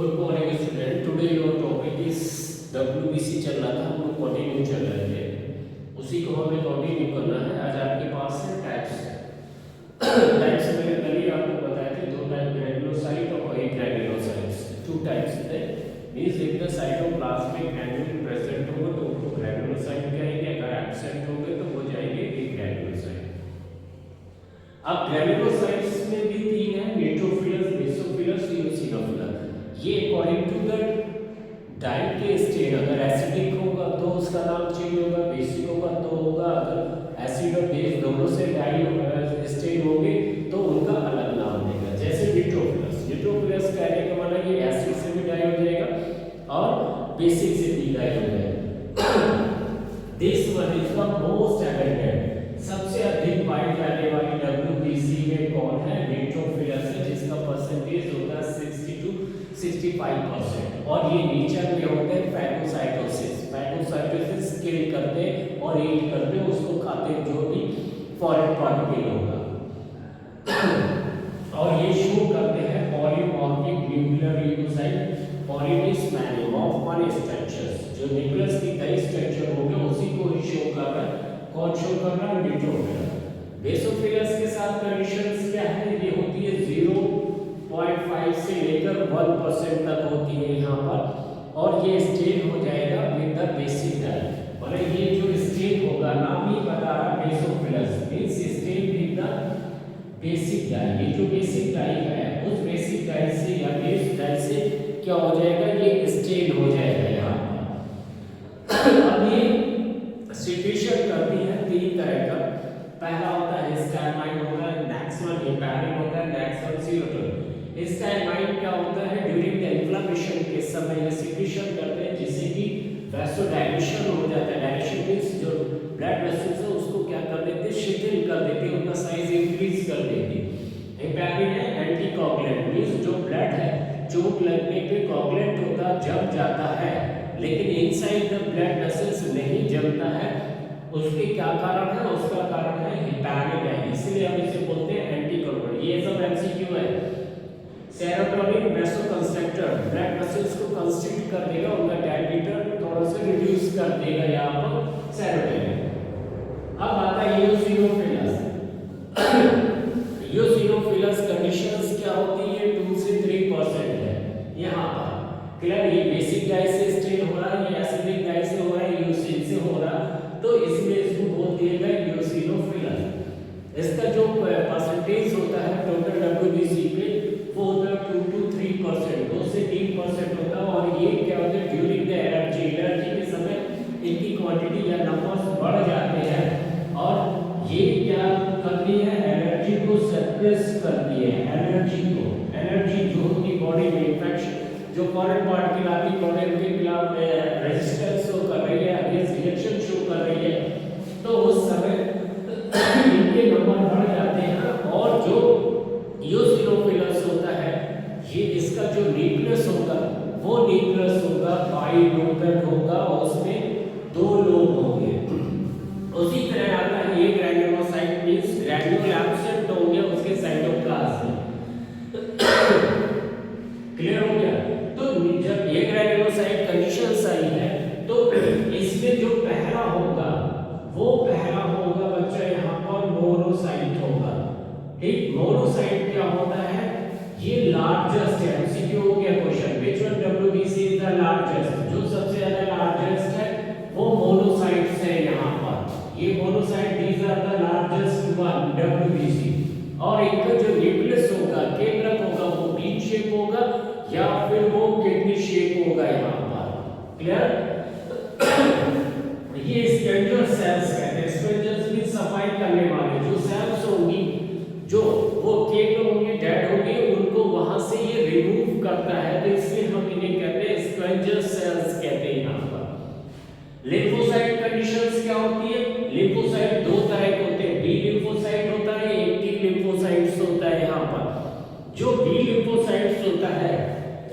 Good morning student. Today your topic is WBC चल रहा था, हम लोग कंटिन्यू चल रहे थे, उसी को हमें कंटिन्यू करना है। आज आपके पास है टाइप्स। टाइप्स मैंने कल ही आपको बताया थे, दो टाइप ग्रैन्युलोसाइट और एक ग्रैन्युलोसाइट्स, टू टाइप्स थे। Means if the cytoplasmic granule present होगा तो उनको ग्रैन्युलोसाइट कहेंगे, अगर एब्सेंट होंगे तो हो जाएंगे एक ग्रैन्युलोसाइट। अब ग्रैन्युलोसाइट्स में भी तीन है, न्यूट्रोफिलस, बेसोफिलस, इओसिनोफिलस। ये अकॉर्डिंग टू द डाइट के स्टेट, अगर एसिडिक होगा तो उसका नाम चेंज होगा, बेसिक होगा तो होगा, अगर एसिड और बेस दोनों से डाई स्टेट होंगे तो उनका अलग नाम देगा। जैसे न्यूट्रोफिलस, न्यूट्रोफिलस कहने का मतलब ये एसिड से भी डाई हो जाएगा और बेसिक से भी डाई हो जाएगा। This one is the most abundant, सबसे अधिक पाई जाने वाली डब्ल्यूबीसी में कौन है? न्यूट्रोफिलस है, जिसका परसेंटेज होता है 60 to 65%। और ये नेचर में होते हैं फैगोसाइटोसिस। फैगोसाइटोसिस किल करते और ईट करते, उसको खाते जो भी फॉरेन पार्टिकल होगा। और ये शो करते हैं पॉलीमॉर्फिक न्यूक्लियर ल्यूकोसाइट, पॉलीमिस मैनिमॉर्फ वन स्ट्रक्चर्स, जो न्यूक्लियस की कई स्ट्रक्चर होंगे उसी को ही शो कर रहा है। कौन शो कर रहा है? न्यूट्रोफिलस। बेसोफिलस के साथ कंडीशंस क्या है? ये होती है 0.5 से लेकर 1% तक होती है यहाँ पर, और ये स्टेट हो जाएगा विद द बेसिक डाई। मतलब ये जो स्टेट होगा, नाम ही बता रहा है basophils means stain with the basic dye. ये जो बेसिक डाई है उस बेसिक डाई से या बेस डाई से क्या हो जाएगा? ये स्टेट हो जाएगा यहाँ पर। अब ये सिचुएशन करती है तीन तरह का। पहला होता है हिस्टामाइन होता है, नेक्स्ट वन हेपारिन होता है, नेक्स्ट वन सीरोटोनिन। हिस्टामाइन क्या होता है? ड्यूरिंग द इन्फ्लेमेशन के समय ये सिक्रीशन करते हैं जिससे कि वैसोडाइलेशन हो जाता है। डायलेशन मींस जो ब्लड वेसल्स है उसको क्या कर देते हैं? शिथिल कर देते हैं, उनका साइज इंक्रीज कर देते हैं। हेपारिन है एंटीकोगुलेंट, मींस जो ब्लड है चोट लगने पे कोगुलेंट होता जम जाता है, लेकिन इनसाइड द ब्लड वेसल्स नहीं जमता है। उसके क्या कारण है? उसका कारण है हेपारिन है, इसलिए हम इसे बोलते हैं एंटीकोगुलेंट। ये सब एमसीक्यू है। सेरोटोनिन वैसोकंस्ट्रक्टर, ब्लड वेसल्स को कंस्ट्रिक्ट कर देगा, उनका डायमीटर थोड़ा सा रिड्यूस कर देगा यहाँ पर सेरोटोनिन। अब आता है इओसिनोफिलस। इओसिनोफिलस कंडीशंस क्या होती है? 2 से 3% है यहाँ पर। क्लियर? ये बेसिक डाई से स्टेन हो रहा है, ये एसिडिक डाई से हो रहा है, इओसिन से हो रहा, तो इसमें इसको बोल दिएगा इओसिनोफिलस। इसका जो परसेंटेज होता है टोटल डब्ल्यूबीसी पे वो होता है 2 to 3%, 2 से 3% होता है। और ये क्या होता है? ड्यूरिंग द एनर्जी, एनर्जी के समय इनकी क्वांटिटी या नंबर्स बढ़ जाते हैं और ये क्या करती है? एनर्जी को सप्रेस करती है। एनर्जी जो होती बॉडी में इन्फेक्शन जो फॉरेन पार्टिकल आती बॉडी के खिलाफ रेजिस्टेंस शो कर रही है, अगेंस्ट रिएक्शन शो कर रही है, तो उस समय इनके नंबर बढ़ जाते हैं। और जो इओसिनोफिलस होता है ये इसका जो न्यूक्लियस होगा वो न्यूक्लियस होगा बाइलोबेट होगा, उसमें 2 लोब होंगे। उसी तरह आता है ये ग्रैन्युलोसाइट मींस ग्रैन्युल एब्सेंट होंगे उसके साइटोप्लाज्म। क्लियर हो गया? तो जब ये ग्रैन्युलोसाइट कंडीशंस आई है तो इसमें जो पहला होगा वो पहला होगा बच्चा यहाँ पर मोनोसाइट होगा। ठीक, मोनोसाइट क्या होता है? ये लार्जेस्ट है। एमसीक्यू हो गया question, which one WBC is the largest? जो सबसे ज्यादा लार्जेस्ट है वो मोनोसाइट्स है यहाँ पर। ये monocyte these are the largest one WBC. और इनका जो न्यूक्लियस होगा, केंद्रक होगा, वो बीन शेप होगा या फिर वो किडनी शेप होगा यहाँ पर। क्लियर? ये स्पेंजर सेल्स कहते हैं। स्पेंजर्स भी सफाई करने वाले जो सेल्स होंगी, जो वो केंद्र होंगे, डेड होंगे, उनको वहां से ये रिमूव करता है, तो इसलिए हम इन्हें कहते हैं स्पेंजर सेल्स कहते हैं यहाँ पर। लिम्फोसाइट कंडीशंस क्या होती है? लिम्फोसाइट 2 तरह के होते हैं, बी लिम्फोसाइट होता है, एक टी लिम्फोसाइट्स होता है यहाँ पर। जो बी लिम्फोसाइट्स होता है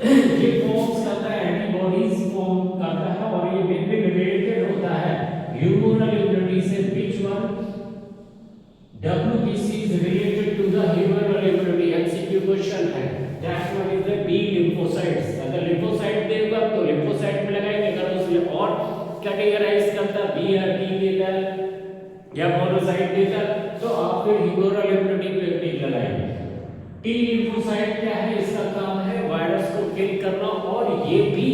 ये फॉर्म्स करता है, एंटीबॉडीज फॉर्म करता है और ये मेनली रिलेटेड होता है ह्यूमरल इम्यूनिटी से। Which one WBC is related to the humoral immunity? MCQ question है। That one is the B lymphocyte। Lymphocytes, अगर लिम्फोसाइट देगा तो लिम्फोसाइट में लगाएंगे, अगर उसने और कैटेगराइज करता बी या टी देता या मोनोसाइट देता तो आप फिर ह्यूमरल लिम्फोडेक्टिक लगाएंगे। टी लिम्फोसाइट क्या है, इसका काम है वायरस को किल करना, और ये भी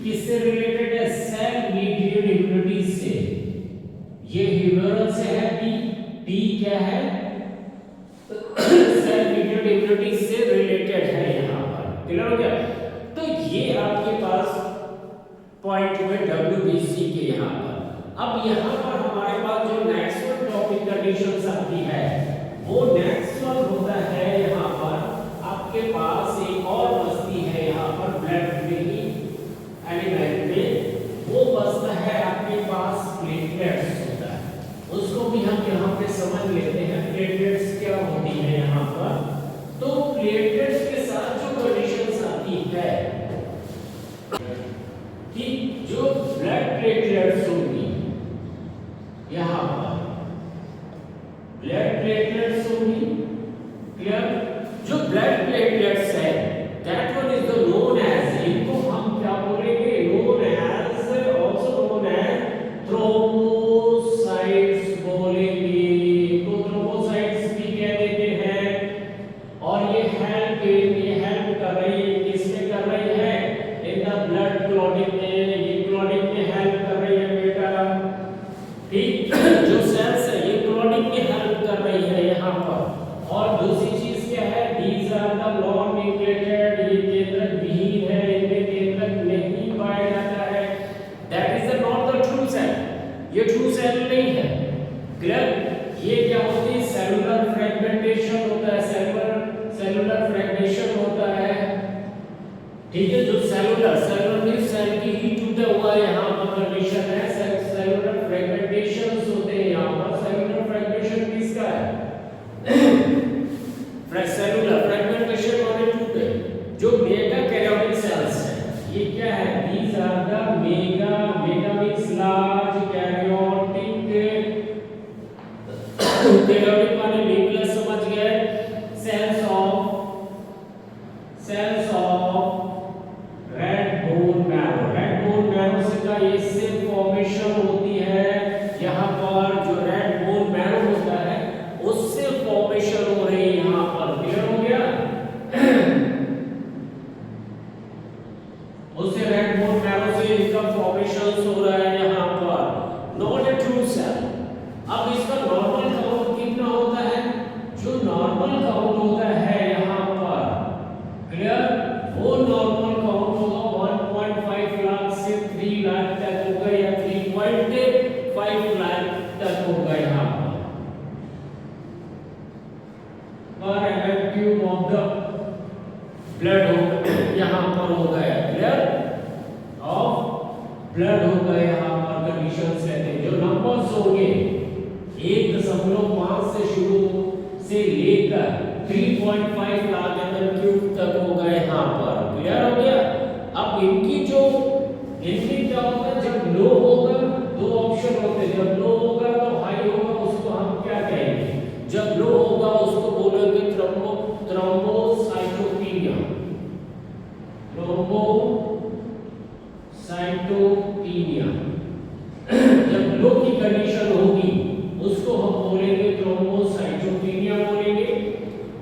किससे रिलेटेड है, सेल मीडिएटेड इम्यूनिटी से। ये ह्यूमरल से है, टी क्या है, सेल मीडिएटेड इम्यूनिटी से रिलेटेड है यहां पर। क्लियर हो गया? तो ये आपके पास पॉइंट में डब्ल्यूबीसी के यहां पर। अब यहां पर हमारे पास जो नेक्स्ट टॉपिक कंडीशंस आती है वो नेक्स्ट वन होता है यहां पर आपके पास एक और बस्ती है यहां पर ब्लड एलिमेंट में, वो बसता है आपके पास प्लेटलेट्स होता है, उसको भी हम यहां पे समझ लेते हैं प्लेटलेट्स क्या होती है यहां पर। तो प्लेटलेट्स के साथ जो कंडीशंस आती है कि जो ब्लड प्लेटलेट्स होंगी यहां पर, ब्लड प्लेटलेट्स होंगी, क्लियर, जो ब्लड प्लेटलेट्स है that one is the known as, इनको हम क्या बोलेंगे, known as, also known as thrombocytes बोलेंगे, तो थ्रोम्बोसाइट्स भी कह देते हैं। और ये हेल्प कर रही है, किसमें कर रही है, इन द ब्लड क्लॉटिंग में, ये क्लॉटिंग में हेल्प कर रही है बेटा, ठीक, जो सेल्स है ये क्लॉटिंग में हेल्प कर रही है यहां पर। और दूसरी चीज क्या है, these are the non nucleated, ये केंद्रक विहीन है, इनमें केंद्रक नहीं पाया जाता है, that is not the true cell, ये ट्रू सेल नहीं है। क्लियर? ये क्या होती है, सेलुलर फ्रेगमेंटेशन होता है, सेलुलर फ्रेगमेंटेशन होता है, ठीक है, जो सेलुलर मींस सेल की ही टूटा हुआ यहां पर कंडीशन है, सेलुलर फ्रेगमेंटेशंस होते हैं यहां पर। सेलुलर फ्रेगमेंटेशन किसका है, सेलुलर फ्रेगमेंटेशन वाले टूटे जो मेगा कैरियोटिक सेल्स है, ये क्या है, these are the mega means large karyotic, karyotic माने न्यूक्लियस समझ गए, cells of red bone marrow, red bone marrow से का ये सेल फॉर्मेशन होती है यहां पर, जो रेड बोन मैरो होता है उससे फॉर्मेशन हो रही है यहां पर। क्लियर हो गया? उससे रेड बोन मैरो से इसका फॉर्मेशन हो रहा है यहां पर, नॉट ए ट्रू सेल। अब इसका नॉर्मल काउंट कितना होता है, जो नॉर्मल काउंट होता है यहां पर, क्लियर, वो नॉर्मल काउंट होगा 1.5 लाख से 3 लाख तक होगा, या 3.5 लाख तक होगा यहां पर क्यूब ऑफ द ब्लड यहां पर हो गया, क्लियर, ऑफ ब्लड हो गया यहां पर कंडीशंस रहते हैं। जो नंबर्स होंगे 1.5 से शुरू से लेकर 3.5 लाख क्यूब तक होगा यहां पर। क्लियर हो गया? अब इनकी क्या होगा, जब लो होगा दो ऑप्शन होते हैं, जब लो होगा तो हाई होगा, उसको हम क्या कहेंगे, जब लो होगा उसको बोलेंगे थ्रोम्बोसाइटोपिनिया, थ्रोम्बोसाइटोपिनिया। जब लो की कंडीशन होगी उसको हम बोलेंगे थ्रोम्बोसाइटोपिनिया बोलेंगे,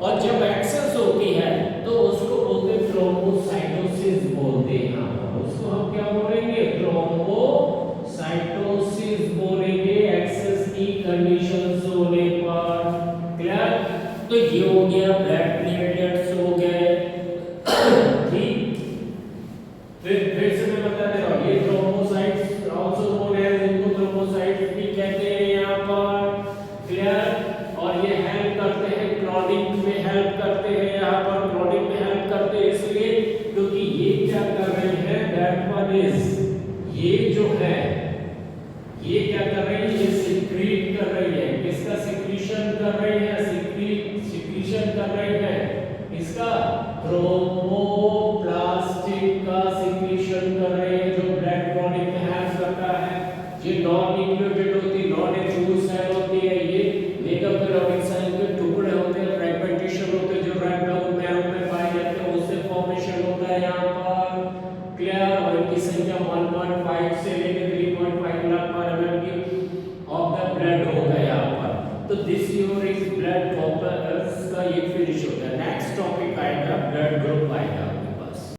और जब एक्सेस होती है तो उसको बोलते हैं थ्रोम्बोसाइटोसिस बोलते हैं, उसको हम क्या बोलेंगे, थ्रोम्बोसाइटोसिस बोलेंगे एक्सेस की कंडीशंस होने पर। क्लियर? तो ये हो गया ब्लड प्लेटलेट्स हो गए, ठीक, फिर से मैं बता दे रहा हूं, ये थ्रोम्बोसाइट्स आल्सो नोन एज, इनको थ्रोम्बोसाइट्स भी कहते हैं यहां पर। क्लियर? और ये हेल्प करते हैं क्लॉटिंग में, हेल्प करते हैं यहां पर, क्लॉटिंग में हेल्प करते हैं इसलिए क्योंकि ये क्या कर रही है, दैट वन इज, ये जो है ये क्या कर रही है, ये सिक्रीट कर रही है, किसका सिक्रीशन कर रही है, सिक्रीशन कर रही है इसका थ्रोम्बोप्लास्टिक का सिक्रीशन कर रही है, जो ब्लड क्लॉटिंग में हेल्प करता है। ये नॉन न्यूक्लिएटेड होती, नॉन ट्रू सेल होती है, ये मेगा कैरियोटिक सेल के टुकड़े होते हैं, फ्रेगमेंटेशन होते हैं, जो रेड बोन मैरो में पाए जाते हैं, उससे फॉर्मेशन होता है यहां एमएम की संख्या 1.5 से लेकर 3.5 लाख पर एमएम की ऑफ द ब्लड होगा यहाँ पर। तो दिस योर इज ब्लड